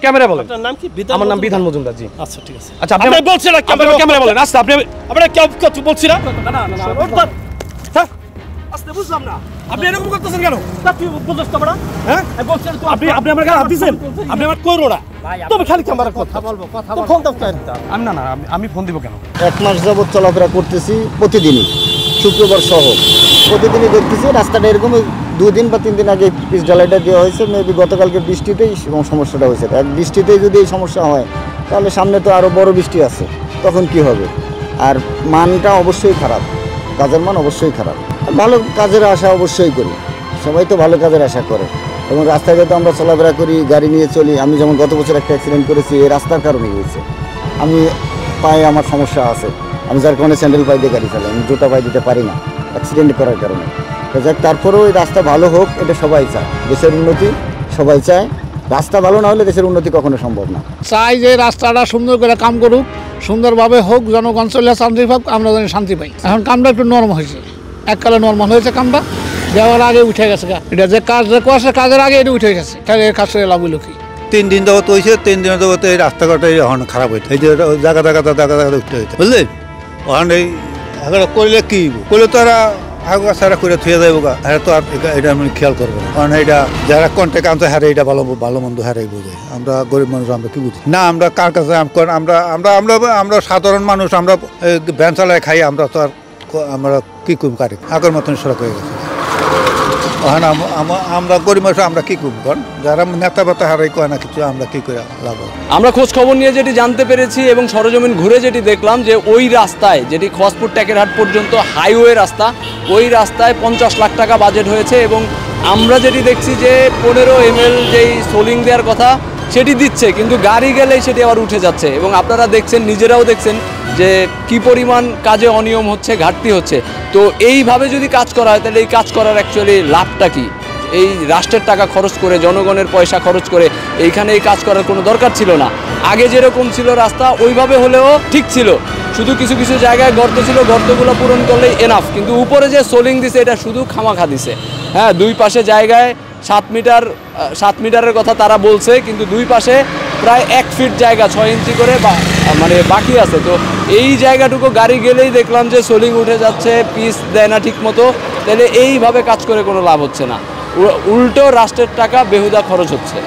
Camera বলেন। আপনার নাম কি? আমার নাম বিধান মজুমদার জি। আচ্ছা ঠিক আছে। আচ্ছা আপনি বলছেন না ক্যামেরা বলেন। আচ্ছা আপনি কেউ বলছি না। আস্তে বুঝলাম না। আপনি এরকম করতেছেন কেন? তুই বুঝছ তো বড়? হ্যাঁ বলছেন আপনি আপনি আমার গায়ে হাত দিবেন। আপনি আমার কইরো না। তুমি খালি ক্যামেরা কথা বলবো কথা বলবো। ফোন দাও কেন? আমি না আমি ফোন দিব কেন? 1 মাস যাবত চলাফেরা করতেছি প্রতিদিনই, শুক্রবার সহ প্রতিদিনই দেখতেছি রাস্তাটা এরকম। 2 দিন বা 3 দিন আগে পিচ ঢালাইটা দেওয়া হয়েছে, মেবি গতকালকে বৃষ্টিতেই সমস্যাটা হয়েছে। এক বৃষ্টিতেই যদি এই সমস্যা হয় তাহলে সামনে তো আরও বড় বৃষ্টি আছে, তখন কি হবে? আর মানটা অবশ্যই খারাপ, কাজের মান অবশ্যই খারাপ। ভালো কাজের আশা অবশ্যই করি, সবাই তো ভালো কাজের আশা করে। এবং রাস্তায় যেহেতু আমরা চলাফেরা করি, গাড়ি নিয়ে চলি, আমি যেমন গত বছর একটা অ্যাক্সিডেন্ট করেছি এই রাস্তার কারণেই হয়েছে। আমি পায়ে আমার সমস্যা আছে, আমি যার কারণে স্যান্ডেল পায়ে দিয়ে গাড়ি চালাই, আমি জুতা পায়ে দিতে পারি না অ্যাক্সিডেন্ট করার কারণে। যাক, তারপরেও এই রাস্তা ভালো হোক, এটা সবাই চায়, দেশের উন্নতি সবাই চায়। রাস্তা ভালো না হলে দেশের উন্নতি কখনো সম্ভব না। চাই যে রাস্তাটা সুন্দর করে কাম করুক, সুন্দরভাবে হোক, জনগণ চলে শান্তি পাক, আমরা যেন শান্তি পাই। এখন কামটা একটু নরম হয়েছে, এককালে নর্মাল হয়েছে কামটা, দেওয়ার আগে উঠে গেছে। এটা যে কাজ করছে কাজের আগে এটা উঠে গেছে, তাহলে এর কাজ করে লাভ হইল কি? 3 দিন যাবত হয়েছে, 3 দিনের যাবত এই রাস্তাঘাটে এখন খারাপ হয়েছে। এই যে জায়গা উঠতে হইতে বুঝলি, ওখানে এই করলে কি করলে তো এরা আগা সারা করে থুয়ে যাবো গা, হ্যাঁ তো আর এটা আমি খেয়াল করবো না। কারণ এটা যারা কন্ট্যাক্ট আনতে হারে এটা ভালো মন্দ হারাই বোঝে। আমরা গরিব মানুষ আমরা কি বুঝি না, আমরা কার কাছে আমরা সাধারণ মানুষ, আমরা ভ্যান চালায় খাই, আমরা তো আর আমরা কি করব? কারি আগের মতন সড়ক হয়ে গেছে। আমরা গরিব মানুষ, আমরা কি করব? কারণ যারা নেতা বেতা হারাই কয় না কিছু, আমরা কি করে লাভ? আমরা খোঁজ খবর নিয়ে যেটি জানতে পেরেছি এবং সরজমিন ঘুরে যেটি দেখলাম যে ওই রাস্তায়, যেটি খসপুর ট্যাকেরহাট পর্যন্ত হাইওয়ে রাস্তা, ওই রাস্তায় 50 লাখ টাকা বাজেট হয়েছে। এবং আমরা যেটি দেখছি যে 15 ml যেই সোলিং দেওয়ার কথা সেটি দিচ্ছে, কিন্তু গাড়ি গেলেই সেটি আবার উঠে যাচ্ছে। এবং আপনারা দেখছেন, নিজেরাও দেখছেন যে কি পরিমাণ কাজে অনিয়ম হচ্ছে, ঘাটতি হচ্ছে। তো এইভাবে যদি কাজ করা হয় তাহলে এই কাজ করার অ্যাকচুয়ালি লাভটা কি? এই রাষ্ট্রের টাকা খরচ করে, জনগণের পয়সা খরচ করে এইখানে এই কাজ করার কোনো দরকার ছিল না। আগে যেরকম ছিল রাস্তা ওইভাবে হলেও ঠিক ছিল, শুধু কিছু কিছু জায়গায় গর্ত ছিল, গর্তগুলো পূরণ করলেই এনাফ। কিন্তু উপরে যে সোলিং দিছে এটা শুধু খামাখা দিছে। হ্যাঁ, 2 পাশে জায়গায় 7 মিটারের কথা তারা বলছে, কিন্তু 2 পাশে প্রায় 1 ফিট জায়গা 6 ইঞ্চি করে মানে বাকি আছে। তো এই জায়গাটুকু গাড়ি গেলেই দেখলাম যে সোলিং উঠে যাচ্ছে, পিচ দেয় না ঠিক মতো। তাহলে এইভাবে কাজ করে কোনো লাভ হচ্ছে না, উল্টো রাষ্ট্রের টাকা বেহুদা খরচ হচ্ছে।